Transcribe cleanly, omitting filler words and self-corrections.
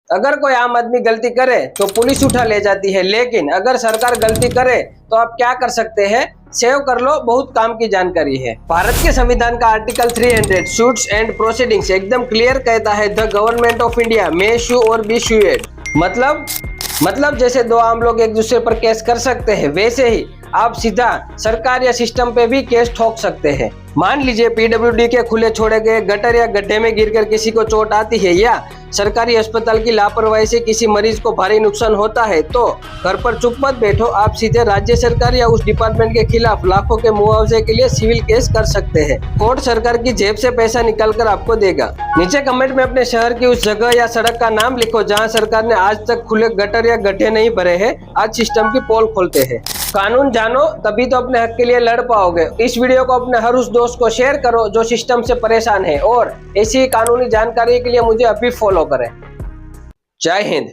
अगर कोई आम आदमी गलती करे तो पुलिस उठा ले जाती है, लेकिन अगर सरकार गलती करे तो आप क्या कर सकते हैं? सेव कर लो, बहुत काम की जानकारी है। भारत के संविधान का आर्टिकल 300 सूट्स एंड प्रोसीडिंग्स एकदम क्लियर कहता है, द गवर्नमेंट ऑफ इंडिया मे सू और बी सूएड। मतलब जैसे दो आम लोग एक दूसरे पर केस कर सकते हैं, वैसे ही आप सीधा सरकार या सिस्टम पे भी केस ठोक सकते हैं। मान लीजिए पीडब्ल्यूडी के खुले छोड़े गए गटर या गड्ढे में गिरकर किसी को चोट आती है, या सरकारी अस्पताल की लापरवाही से किसी मरीज को भारी नुकसान होता है, तो घर पर चुप मत बैठो, आप सीधे राज्य सरकार या उस डिपार्टमेंट के खिलाफ लाखों के मुआवजे के लिए सिविल केस कर सकते हैं। कोर्ट सरकार की जेब से पैसा निकाल कर आपको देगा। नीचे कमेंट में अपने शहर की उस जगह या सड़क का नाम लिखो जहां सरकार ने आज तक खुले गटर या गड्ढे नहीं भरे हैं, आज सिस्टम की पोल खोलते हैं। कानून जानो तभी तो अपने हक के लिए लड़ पाओगे। इस वीडियो को अपने हर उस दोस्त को शेयर करो जो सिस्टम से परेशान है, और ऐसी कानूनी जानकारी के लिए मुझे अभी फॉलो करें। जय हिंद।